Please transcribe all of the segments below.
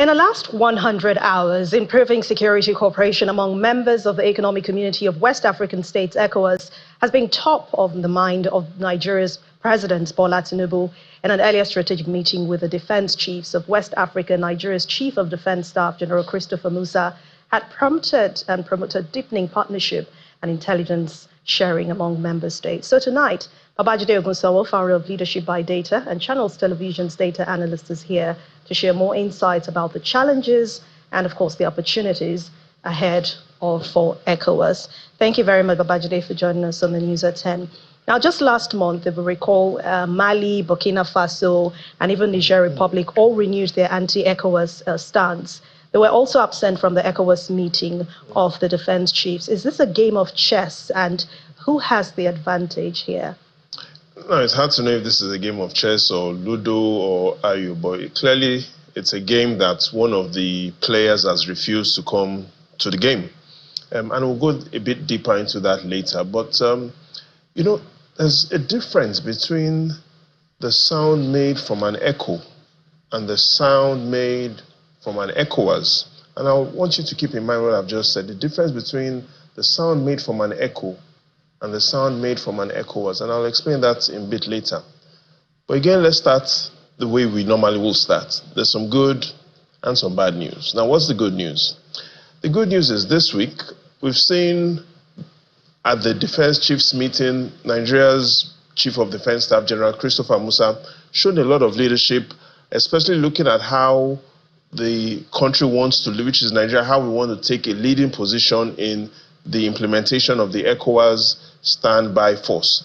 In the last 100 hours, improving security cooperation among members of the Economic Community of West African States, ECOWAS, has been top of the mind of Nigeria's President Bola Tinubu. In an earlier strategic meeting with the defense chiefs of West Africa, Nigeria's Chief of Defense Staff, General Christopher Musa, had promoted deepening partnership and intelligence sharing among member states. So tonight, Babajide Ogunsanwo, founder of Leadership by Data and Channels Television's Data Analyst, is here to share more insights about the challenges and, of course, the opportunities ahead for ECOWAS. Thank you very much, Babajide, for joining us on the News at 10. Now, just last month, if we recall, Mali, Burkina Faso, and even Niger Republic all renewed their anti-ECOWAS stance. They were also absent from the ECOWAS meeting of the defense chiefs. Is this a game of chess, and who has the advantage here? No, it's hard to know if this is a game of chess or Ludo or Ayu, but clearly it's a game that one of the players has refused to come to the game. And we'll go a bit deeper into that later. But, you know, there's a difference between the sound made from an echo and the sound made from an ECOWAS. And I want you to keep in mind what I've just said, the difference between the sound made from an echo and the sound made from an ECOWAS, and I'll explain that in a bit later. But again, let's start the way we normally will start. There's some good and some bad news. Now, what's the good news? The good news is this week, we've seen at the Defense Chiefs meeting, Nigeria's Chief of Defense Staff, General Christopher Musa, showed a lot of leadership, especially looking at how the country wants to, which is Nigeria, how we want to take a leading position in the implementation of the ECOWAS standby force.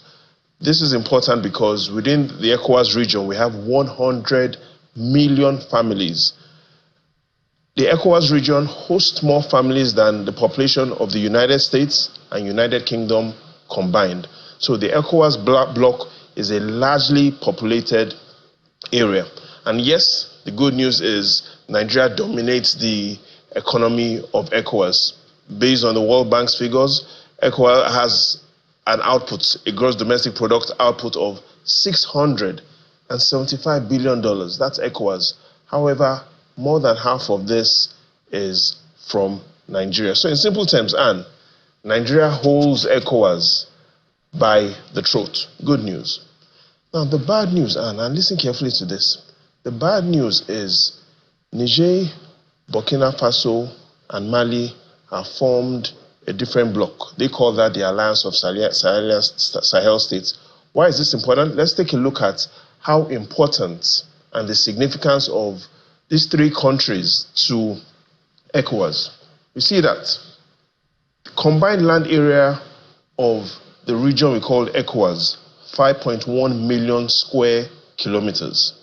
This is important because within the ECOWAS region, we have 100 million families. The ECOWAS region hosts more families than the population of the United States and United Kingdom combined. So the ECOWAS bloc is a largely populated area. And yes, the good news is Nigeria dominates the economy of ECOWAS. Based on the World Bank's figures, ECOWAS has an output, a gross domestic product output of $675 billion. That's ECOWAS. However, more than half of this is from Nigeria. So in simple terms, Anne, Nigeria holds ECOWAS by the throat. Good news. Now, the bad news, Anne, and listen carefully to this. The bad news is Niger, Burkina Faso, and Mali have formed a different bloc. They call that the Alliance of Sahel States. Why is this important? Let's take a look at how important and the significance of these three countries to ECOWAS. You see that the combined land area of the region we call ECOWAS, 5.1 million square kilometers.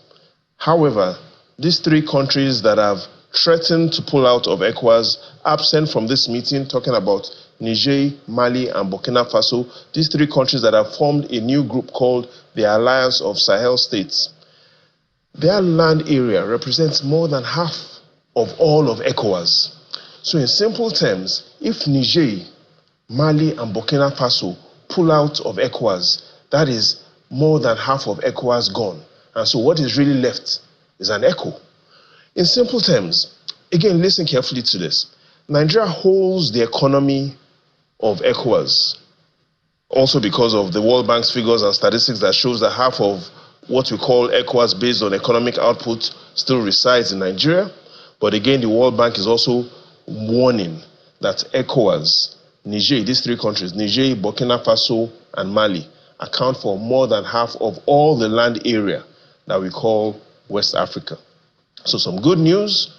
However, these three countries that have threatened to pull out of ECOWAS, absent from this meeting, talking about Niger, Mali, and Burkina Faso, these three countries that have formed a new group called the Alliance of Sahel States. Their land area represents more than half of all of ECOWAS. So in simple terms, if Niger, Mali, and Burkina Faso pull out of ECOWAS, that is more than half of ECOWAS gone. And so what is really left is an echo. In simple terms, again, listen carefully to this. Nigeria holds the economy of ECOWAS, also because of the World Bank's figures and statistics that shows that half of what we call ECOWAS based on economic output still resides in Nigeria. But again, the World Bank is also warning that ECOWAS, Niger, these three countries, Niger, Burkina Faso, and Mali, account for more than half of all the land area that we call West Africa. So some good news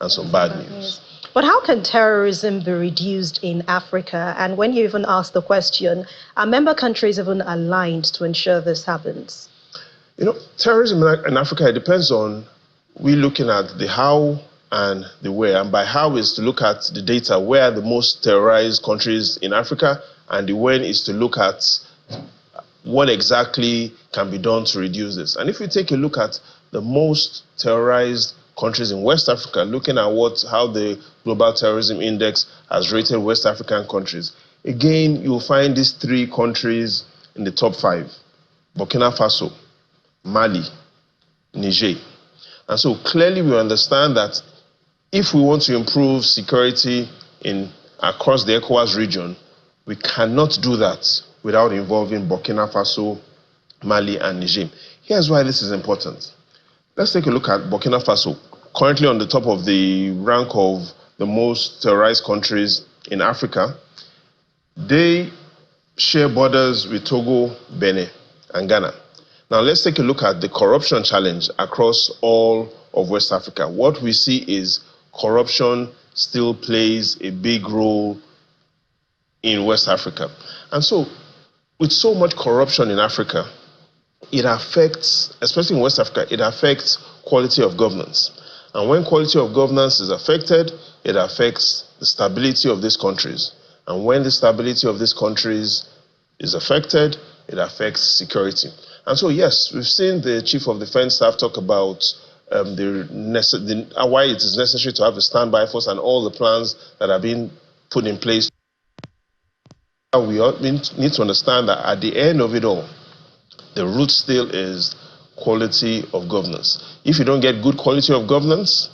and some bad news. But how can terrorism be reduced in Africa? And when you even ask the question, are member countries even aligned to ensure this happens? You know, terrorism in Africa, it depends on we looking at the how and the where. And by how is to look at the data, where are the most terrorized countries in Africa, and the when is to look at what exactly can be done to reduce this. And if we take a look at the most terrorized countries in West Africa, looking at how the Global Terrorism Index has rated West African countries, again, you'll find these three countries in the top 5. Burkina Faso, Mali, Niger. And so clearly we understand that if we want to improve security across the ECOWAS region, we cannot do that without involving Burkina Faso, Mali, and Niger. Here's why this is important. Let's take a look at Burkina Faso, currently on the top of the rank of the most terrorized countries in Africa. They share borders with Togo, Benin, and Ghana. Now let's take a look at the corruption challenge across all of West Africa. What we see is corruption still plays a big role in West Africa. And so, with so much corruption in Africa, it affects, especially in West Africa, it affects quality of governance. And when quality of governance is affected, it affects the stability of these countries. And when the stability of these countries is affected, it affects security. And so, yes, we've seen the Chief of Defense Staff talk about why it is necessary to have a standby force and all the plans that are being put in place. We need to understand that at the end of it all, the root still is quality of governance. If you don't get good quality of governance,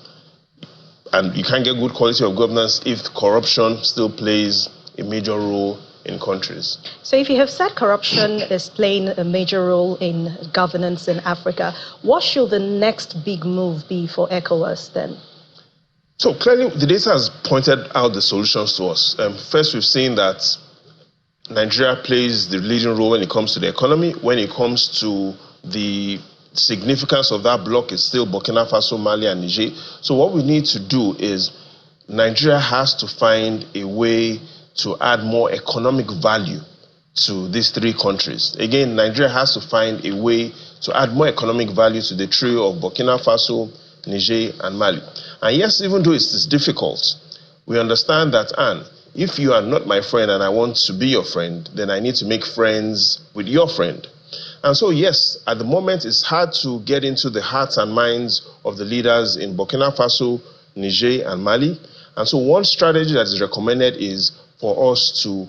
and you can't get good quality of governance if corruption still plays a major role in countries. So if you have said corruption is playing a major role in governance in Africa, what should the next big move be for ECOWAS then? So clearly the data has pointed out the solutions to us. First, we've seen that Nigeria plays the leading role when it comes to the economy. When it comes to the significance of that bloc, is still Burkina Faso, Mali, and Niger. So what we need to do is Nigeria has to find a way to add more economic value to these three countries. Again, Nigeria has to find a way to add more economic value to the trio of Burkina Faso, Niger, and Mali. And yes, even though it is difficult, we understand that, if you are not my friend and I want to be your friend, then I need to make friends with your friend. And so, yes, at the moment, it's hard to get into the hearts and minds of the leaders in Burkina Faso, Niger, and Mali. And so one strategy that is recommended is for us to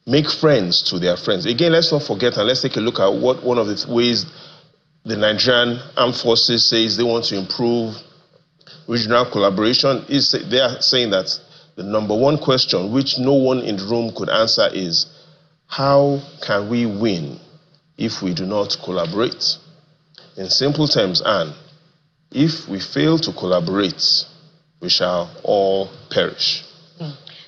make friends to their friends. Again, let's not forget, and let's take a look at what one of the ways the Nigerian Armed Forces says they want to improve regional collaboration is. They are saying that the number one question, which no one in the room could answer, is how can we win if we do not collaborate? In simple terms, if we fail to collaborate, we shall all perish.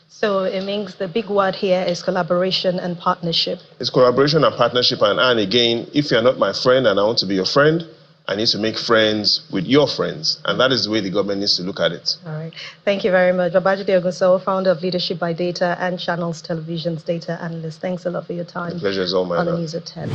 So it means the big word here is collaboration and partnership. It's collaboration and partnership. And again, if you're not my friend and I want to be your friend, I need to make friends with your friends. And that is the way the government needs to look at it. All right. Thank you very much. Babajide Ogunso, founder of Leadership by Data and Channels Television's data analyst. Thanks a lot for your time. The pleasure is all mine. On the News at 10.